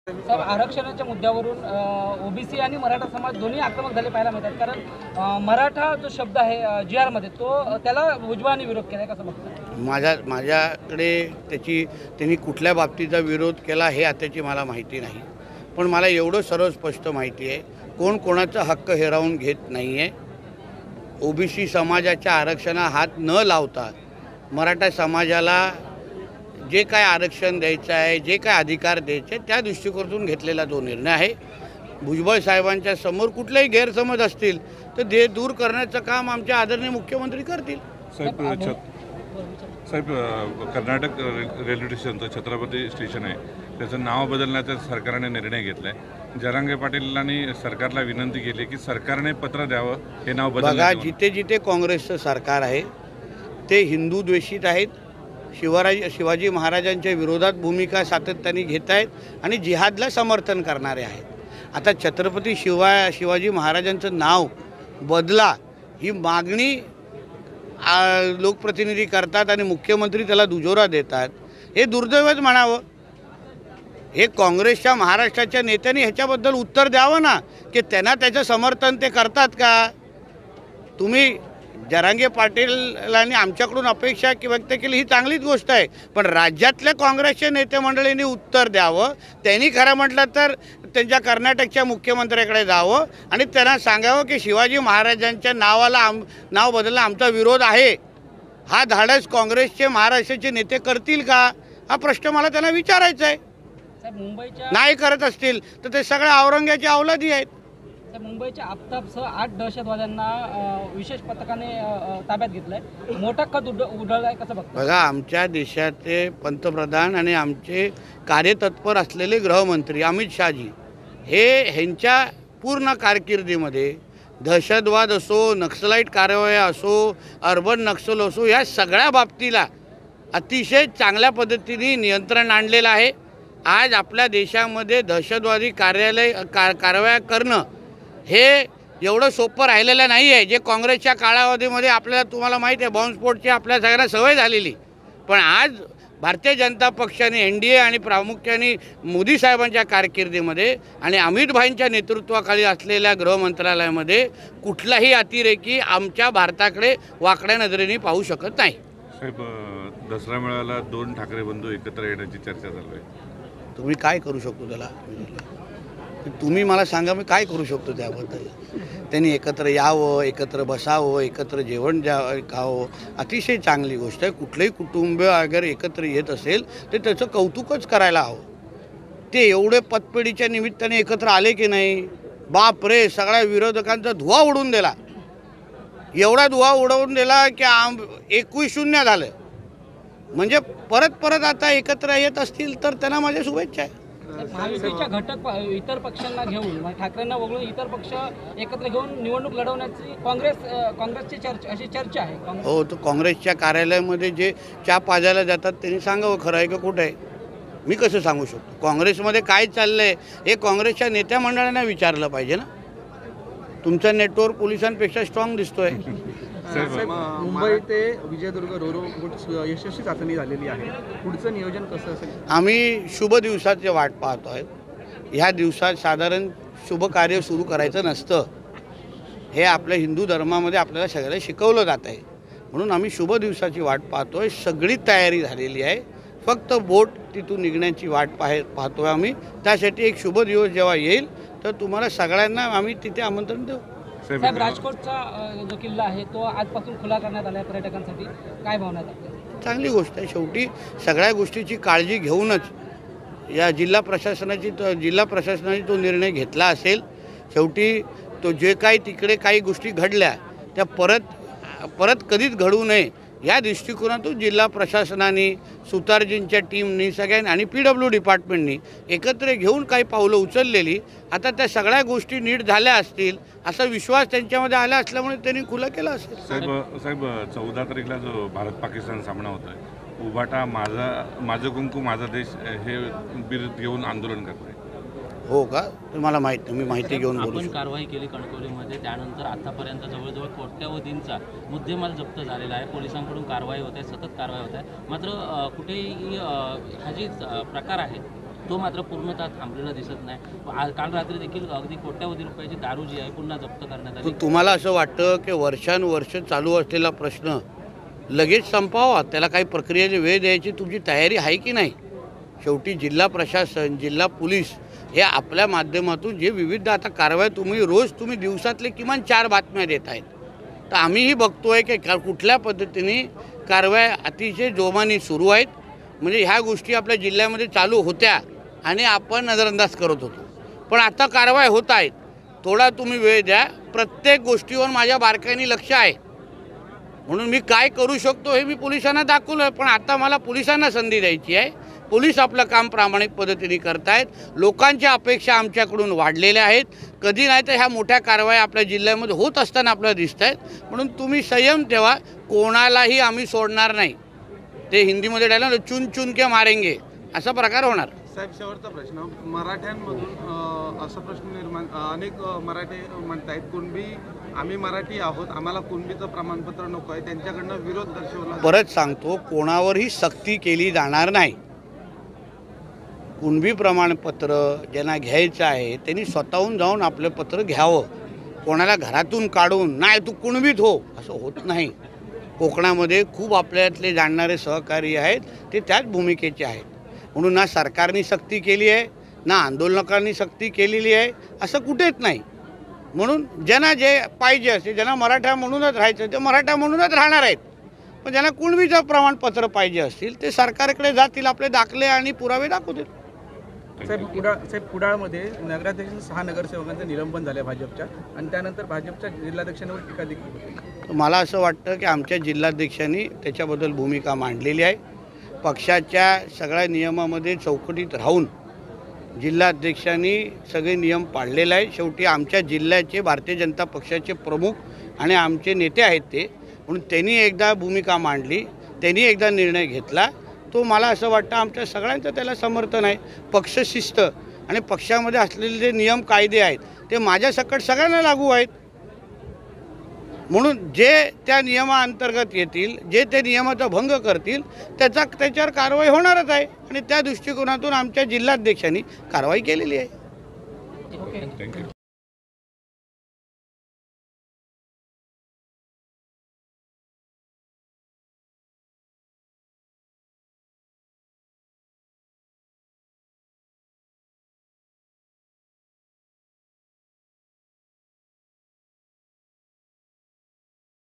साहेब, आरक्षणाच्या मुद्द्यावरून ओबीसी आणि मराठा समाज दोन्ही आक्रमक झाले पाहायला मिळतात. कारण मराठा जो शब्द आहे जी आरमध्ये तो त्याला भुजबळांनी विरोध केला, कसं बघता? माझ्याकडे त्यांनी कुठल्या बाबतीचा विरोध केला हे आताची मला माहिती नाही, पण मला एवढं सर्व स्पष्ट माहिती आहे कोण कोणाचा हक्क हिरावून घेत नाही आहे. ओबीसी समाजाच्या आरक्षणाला हात न लावता मराठा समाजाला जे काय आरक्षण द्यायचं आहे, जे काय अधिकार द्यायचे त्या दृष्टिकोनातून घेतलेला जो निर्णय आहे. भुजबळ साहेबांच्या समोर कुठलेही गैरसमज असतील तर ते दूर करण्याचं काम आमचे आदरणीय मुख्यमंत्री करतील. साहेब, कर्नाटक रेल्वे स्टेशनचं छत्रपती स्टेशन आहे, त्याचं नाव बदलण्याचा सरकारने निर्णय घेतला आहे. जरांगे पाटीलांनी सरकारला विनंती केली की सरकारने पत्र द्यावं हे नाव बदल. बघा, जिथे जिथे काँग्रेसचं सरकार आहे ते हिंदू द्वेषित आहेत, शिवाजी महाराजांच्या विरोधात भूमिका सातत्याने घेत आहेत आणि जिहादला समर्थन करणारे आहेत. आता छत्रपती शिवाजी महाराजांचं नाव बदला ही मागणी लोकप्रतिनिधी करतात आणि मुख्यमंत्री त्याला दुजोरा देतात. हे दुर्दैवच म्हणावं. हे काँग्रेसच्या महाराष्ट्राच्या नेत्यांनी ह्याच्याबद्दल उत्तर द्यावं ना की त्यांना त्याचं समर्थन ते करतात का. तुम्ही जरांगे पाटीलांनी आमच्याकडून अपेक्षा व्यक्त केली ही चांगलीच गोष्ट आहे, पण राज्यातल्या काँग्रेसच्या नेते मंडळींनी उत्तर द्यावं. त्यांनी खरं म्हटलं तर त्यांच्या कर्नाटकच्या मुख्यमंत्र्याकडे जावं आणि त्यांना सांगावं की शिवाजी महाराजांच्या नाव बदलला आमचा विरोध आहे. हा धाडस काँग्रेसचे महाराष्ट्राचे नेते करतील का, हा प्रश्न मला त्यांना विचारायचा आहे. नाही करत असतील तर ते सगळ्या औरंग्याची अवलादी आहेत. मुंबईच्या आफताबसह 8 दहशतवाद्यांना विशेष पथकाने ताब्यात घेतलंय. मोठा खत उडवलाय, कसं बघता? बघा, आमच्या देशाचे पंतप्रधान आणि आमचे कार्यतत्पर असलेले गृहमंत्री अमित शहाजी ह्यांच्या पूर्ण कारकिर्दीमध्ये दहशतवाद असो, नक्सलाईट कारवाया असो, अर्बन नक्सल असो, या सगळ्या बाबतीला अतिशय चांगल्या पद्धतीने नियंत्रण आणलेलं आहे. आज आपल्या देशामध्ये दहशतवादी कारवाया करणं हे एवढं सोपं राहिलेलं नाही आहे. जे काँग्रेसच्या कालावधीमध्ये तुम्हाला माहीत आहे बॉम्बस्फोटची आपल्या सगळ्यांना सवय झालेली, पण आज भारतीय जनता पक्षाने NDA आणि प्रामुख्याने मोदी साहेबांच्या कारकिर्दीमध्ये आणि अमित भाईंच्या नेतृत्वाखाली असलेल्या गृहमंत्रालयामध्ये कुठलाही अतिरेकी आमच्या भारताकडे वाकड्या नजरेने पाहू शकत नाही. साहेब, दसरा मेळाव्याला 2 ठाकरे बंधू एकत्र येण्याची चर्चा चालू आहे. तुम्ही काय करू शकतो त्याला, तुम्ही मला सांगा, मी काय करू शकतो त्याबद्दल. त्यांनी एकत्र यावं, एकत्र बसावं, एकत्र जेवण खावं, अतिशय चांगली गोष्ट आहे. कुठलंही कुटुंब अगर एकत्र येत असेल तर त्याचं कौतुकच करायला हवं. ते एवढे पतपेढीच्या निमित्ताने एकत्र आले की नाही, बाप रे, सगळ्या विरोधकांचा धुवा उडून दिला. एवढा धुवा उडवून दिला की 21-0 झालं. म्हणजे परत आता एकत्र येत असतील तर त्यांना माझ्या शुभेच्छा आहे. महायुतीच्या घटक इतर पक्षांना घेऊन, ठाकरेंना वगळून इतर पक्ष एकत्र घेऊन निवडणूक लढवण्याची काँग्रेसची अशी चर्चा आहे. हो, तो काँग्रेसच्या कार्यालयामध्ये जे चहा पाजायला जातात त्यांनी सांगावं खरं आहे का कुठं आहे. मी कसं सांगू शकतो. काँग्रेसमध्ये काय चाललं आहे हे काँग्रेसच्या नेत्या मंडळांना विचारलं पाहिजे ना. तुमचा नेटवर्क पोलिसांपेक्षा स्ट्रॉंग दिसतोय. मुंबई ते विजयदुर्ग रोरो यशस्वी चाचणी झालेली आहे. पुढचं नियोजन कसं असेल? आम्ही शुभ दिवसाची वाट पाहतो आहे. ह्या दिवसात साधारण शुभ कार्य सुरू करायचं नसतं, हे आपल्या हिंदू धर्मामध्ये आपल्याला सगळ्याला शिकवलं जात आहे. म्हणून आम्ही शुभ दिवसाची वाट पाहतो आहे. सगळी तयारी झालेली आहे, फक्त बोट तिथून निघण्याची वाट पाहतो आहे आम्ही. त्यासाठी एक शुभ दिवस जेव्हा येईल तर तुम्हाला सगळ्यांना आम्ही तिथे आमंत्रण देऊ. साहेब, राजकोटचा जो किल्ला आहे तो आजपासून खुला करण्यात आला आहे पर्यटकांसाठी, काय भावना आहेत? चांगली गोष्ट आहे. शेवटी सगळ्या गोष्टीची काळजी घेऊनच या जिल्हा प्रशासनाने तो निर्णय घेतला असेल. शेवटी तो जे काही तिकडे काही गोष्टी घडल्या त्या परत कधीच घडू नये या दृष्टिकोनातून जिल्हा प्रशासनाने, सुतारजींच्या टीमनी, सगळ्यांनी आणि PW डिपार्टमेंटनी एकत्र घेऊन काही पावलं उचललेली. आता त्या सगळ्या गोष्टी नीट झाल्या असतील असा विश्वास त्यांच्यामध्ये आला असल्यामुळे त्यांनी खुला केला असेल. साहेब 14 तारीखला जो भारत पाकिस्तान सामना होतोय, उभाटा माझं कुंकू माझा देश हे बिरुद घेऊन आंदोलन करतोय. हो का, तुम्हाला माहीत नाही, मी माहिती घेऊन बोलू आपण शकतो. कारवाई केली कणकवलीमध्ये, त्यानंतर आतापर्यंत जवळजवळ कोट्यावधींचा मुद्देमाल जप्त झालेला आहे. पोलिसांकडून कारवाई होत आहे, सतत कारवाई होत आहे. मात्र कुठेही हा जी प्रकार आहे तो मात्र पूर्णतः थांबलेला दिसत नाही. काल रात्री देखील अगदी कोट्यावधी रुपयाची दारू जी आहे पुन्हा जप्त करण्यात आली. तुम्हाला असं वाटतं की वर्षानुवर्ष चालू असलेला प्रश्न लगेच संपावा, त्याला काही प्रक्रियेची वेळ द्यायची तुमची तयारी आहे की नाही? शेवटी जिल्हा प्रशासन, जिल्हा पोलीस हे आपल्या माध्यमातून जे विविध आता कारवाई तुम्ही दिवसातले किमान 4 बातम्या देत आहेत. तर आम्हीही बघतोय की कुठल्या पद्धतीने कारवाई अतिशय जोमाने सुरू आहेत. म्हणजे ह्या गोष्टी आपल्या जिल्ह्यामध्ये चालू होत्या आणि आपण नजरअंदाज करत होतो, पण आता कारवाई होत आहेत. थोडा तुम्ही वेळ द्या. प्रत्येक गोष्टीवर माझ्या बारकाईने लक्ष आहे, म्हणून मी काय करू शकतो हे मी पोलिसांना दाखवलं आहे. पण आता मला पोलिसांना संधी द्यायची आहे. पोलीस आपलं काम प्रामाणिक पद्धतीने करतायत. लोकांच्या अपेक्षा आमच्याकडून वाढलेल्या आहेत. कधी नाही तर ह्या मोठ्या कारवाया आपल्या जिल्ह्यामध्ये होत असताना आपल्याला दिसत आहेत. म्हणून तुम्ही संयम ठेवा. कोणालाही आम्ही सोडणार नाही. ते हिंदीमध्ये डायलॉग चुन चुन के मारेंगे असा प्रकार होणार. साहेब, शेवटचा प्रश्न. मराठ्यांमधून असा प्रश्न निर्माण अनेक मराठी म्हणतायत, कुणबी आम्ही मराठी आहोत, आम्हाला कुणबीचं प्रमाणपत्र नको आहे, त्यांच्याकडनं विरोध दर्शवला. परत सांगतो, कोणावरही सक्ती केली जाणार नाही. कुणबी प्रमाणपत्र ज्यांना घ्यायचं आहे त्यांनी स्वतःहून जाऊन आपलं पत्र घ्यावं. कोणाला घरातून काढून नाही तू कुणबीत हो असं होत नाही. कोकणामध्ये खूप आपल्यातले जाणणारे सहकारी आहेत, ते त्याच भूमिकेचे आहेत. म्हणून ना सरकारने सक्ती केली आहे ना आंदोलकांनी सक्ती केलेली आहे, असं कुठेच नाही. म्हणून ज्यांना जे पाहिजे असते, ज्यांना मराठा म्हणूनच राहायचं ते मराठा म्हणूनच राहणार आहेत. पण ज्यांना कुणबीचं प्रमाणपत्र पाहिजे असतील ते सरकारकडे जातील, आपले दाखले आणि पुरावे दाखवतील. साहेब, कुडाळमध्ये नगराध्यक्ष 6 नगरसेवकांचं निलंबन झालं भाजपच्या, आणि त्यानंतर भाजपच्या जिल्हाध्यक्षांवर टीका देखील होती. मला असं वाटतं की आमच्या जिल्हाध्यक्षांनी त्याच्याबद्दल भूमिका मांडलेली आहे. पक्षाच्या सगळ्या नियमामध्ये चौकटीत राहून जिल्हाध्यक्षांनी सगळे नियम पाळलेले आहे. शेवटी आमच्या जिल्ह्याचे भारतीय जनता पक्षाचे प्रमुख आणि आमचे नेते आहेत ते, म्हणून त्यांनी एकदा भूमिका मांडली, त्यांनी एकदा निर्णय घेतला, तो मला असं वाटतं आमच्या सगळ्यांचं त्याला समर्थन आहे. पक्षशिस्त आणि पक्षामध्ये असलेले जे नियम कायदे आहेत ते माझ्यासकट सगळ्यांना लागू आहेत. म्हणून जे त्या नियमाअंतर्गत येतील, जे ते नियमाचा भंग करतील त्याच्यावर कारवाई होणारच आहे. आणि त्या दृष्टिकोनातून आमच्या जिल्हाध्यक्षांनी कारवाई केलेली आहे. थँक्यू.